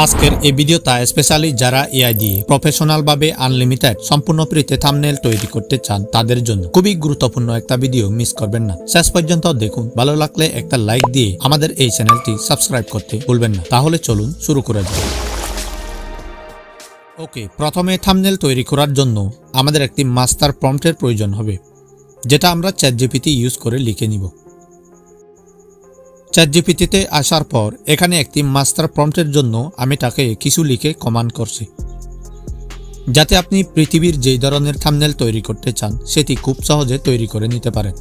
আজকের এই ভিডিওটা স্পেশালি যারা এআই দিয়ে প্রফেশনাল ভাবে আনলিমিটেড সম্পূর্ণ ফ্রিতে থাম্বনেল তৈরি করতে চান তাদের জন্য খুবই গুরুত্বপূর্ণ একটা ভিডিও মিস করবেন না। শেষ পর্যন্ত দেখুন, ভালো লাগলে একটা লাইক দিয়ে আমাদের এই চ্যানেলটি সাবস্ক্রাইব করতে ভুলবেন না। তাহলে চলুন শুরু করা যাক। ওকে, প্রথমে থাম্বনেল তৈরি করার জন্য আমাদের একটি মাস্টার প্রম্পটের প্রয়োজন হবে, যেটা আমরা চ্যাটজিপিটি ইউজ করে লিখে নিব। চ্যাটজিপিটিতে আসার পর এখানে একটি মাস্টার প্রম্পটের জন্য আমি তাকে কিছু লিখে কমান্ড করছি, যাতে আপনি পৃথিবীর যেই ধরনের থাম্বনেল তৈরি করতে চান সেটি খুব সহজে তৈরি করে নিতে পারেন।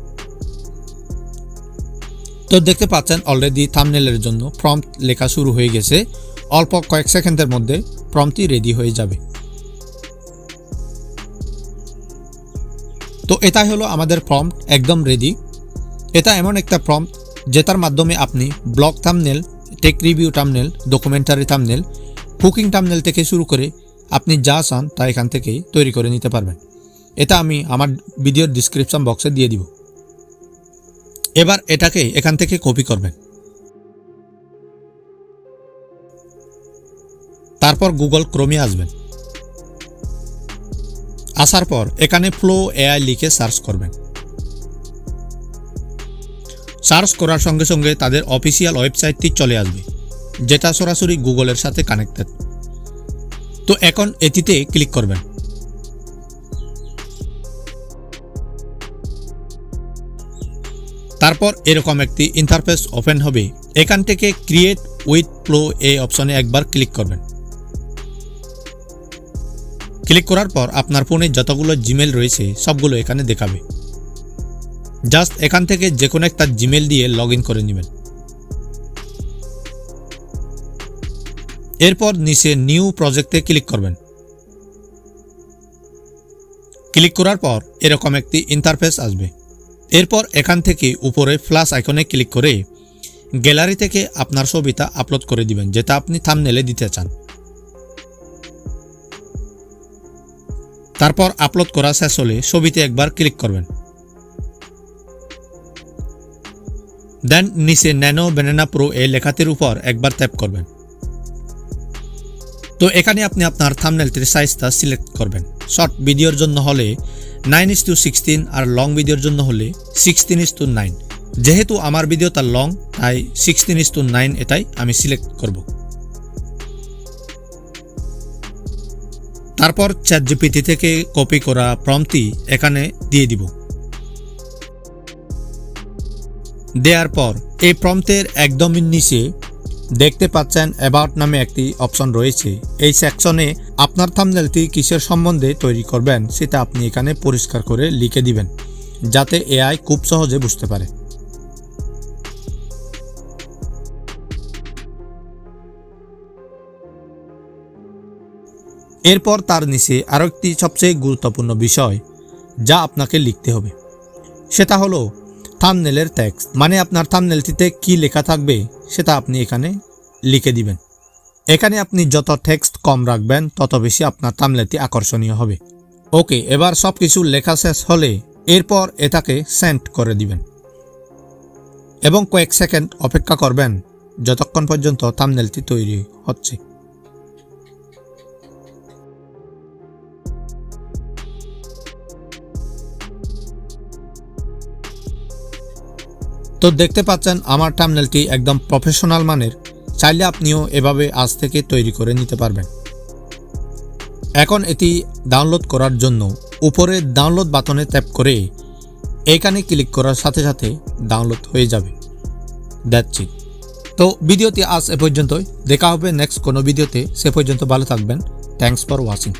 তো দেখতে পাচ্ছেন অলরেডি থাম্বনেলের জন্য প্রম্পট লেখা শুরু হয়ে গেছে। অল্প কয়েক সেকেন্ডের মধ্যে প্রম্পটটি রেডি হয়ে যাবে। তো এটাই হলো আমাদের প্রম্পট, একদম রেডি। এটা এমন একটা প্রম্পট যেটার মাধ্যমে আপনি blog thumbnail, take review thumbnail, documentary thumbnail, cooking thumbnail থেকে শুরু করে আপনি যা চান তা এখান থেকেই তৈরি করে নিতে পারবেন। এটা আমি আমার ভিডিওর ডিসক্রিপশন বক্সে দিয়ে দিব। এবার এটাকে এখান থেকে কপি করবেন, তারপর গুগল ক্রোমে আসবেন। আসার পর এখানে ফ্লো এআই লিখে সার্চ করবেন। সার্চ করার সঙ্গে সঙ্গে তাদের অফিসিয়াল ওয়েবসাইটটি চলে আসবে, যেটা সরাসরি গুগলের সাথে কানেক্টেড। তো এখন এটিতে ক্লিক করবেন। তারপর এরকম একটি ইন্টারফেস ওপেন হবে। এখান থেকে ক্রিয়েট উইথ ফ্লো এই অপশনে একবার ক্লিক করবেন। ক্লিক করার পর আপনার ফোনে যতগুলো জিমেল রয়েছে সবগুলো এখানে দেখাবে। জাস্ট এখান থেকে যে কোনো একটা জিমেল দিয়ে লগ ইন করে নেবেন। এরপর নিচে নিউ প্রজেক্টে ক্লিক করবেন। ক্লিক করার পর এরকম একটি ইন্টারফেস আসবে। এরপর এখান থেকে উপরে প্লাস আইকনে ক্লিক করে গ্যালারি থেকে আপনার ছবিটা আপলোড করে দিবেন, যেটা আপনি থাম্বনেলে দিতে চান। তারপর আপলোড করা শেষ হলে ছবিতে একবার ক্লিক করবেন। দেন নিচে ন্যানো ব্যানানা প্রো এই লেখাটির উপর একবার ট্যাপ করবেন। তো এখানে আপনি আপনার থাম্বনেলটির সাইজটা সিলেক্ট করবেন। শর্ট ভিডিওর জন্য হলে 9:16 আর লং ভিডিওর জন্য হলে 16:9। যেহেতু আমার ভিডিওটা লং তাই 16:9 এটাই আমি সিলেক্ট করব। তারপর চ্যাটজিপিটি থেকে কপি করা প্রম্পটটি এখানে দিয়ে দিব। দেওয়ার পর এই প্রম্পটের একদম নিচে দেখতে পাচ্ছেন অ্যাবাউট নামে একটি অপশন রয়েছে। এই সেকশনে আপনার থাম্বনেলটি কিসের সম্বন্ধে তৈরি করবেন সেটা আপনি এখানে পরিষ্কার করে লিখে দিবেন, যাতে এআই খুব সহজে বুঝতে পারে। এরপর তার নিচে আরও একটি সবচেয়ে গুরুত্বপূর্ণ বিষয় যা আপনাকে লিখতে হবে, সেটা হলো থাম্বনেলের টেক্সট। মানে আপনার থাম্বনেলটিতে কি লেখা থাকবে সেটা আপনি এখানে লিখে দিবেন। এখানে আপনি যত টেক্সট কম রাখবেন তত বেশি আপনার থাম্বনেলটি আকর্ষণীয় হবে। ওকে, এবার সব কিছু লেখা শেষ হলে এরপর এটাকে সেন্ড করে দিবেন এবং কয়েক সেকেন্ড অপেক্ষা করবেন যতক্ষণ পর্যন্ত থাম্বনেলটি তৈরি হচ্ছে। তো দেখতে পাচ্ছেন আমার থাম্বনেলটি একদম প্রফেশনাল মানের। চাইলে আপনিও এভাবে আজ থেকে তৈরি করে নিতে পারবেন। এখন এটি ডাউনলোড করার জন্য উপরে ডাউনলোড বাটনে ট্যাপ করে এখানে ক্লিক করার সাথে সাথে ডাউনলোড হয়ে যাবে। That's it. তো ভিডিওটি আজ এ পর্যন্তই। দেখা হবে নেক্সট কোনো ভিডিওতে। সে পর্যন্ত ভালো থাকবেন। Thanks for watching.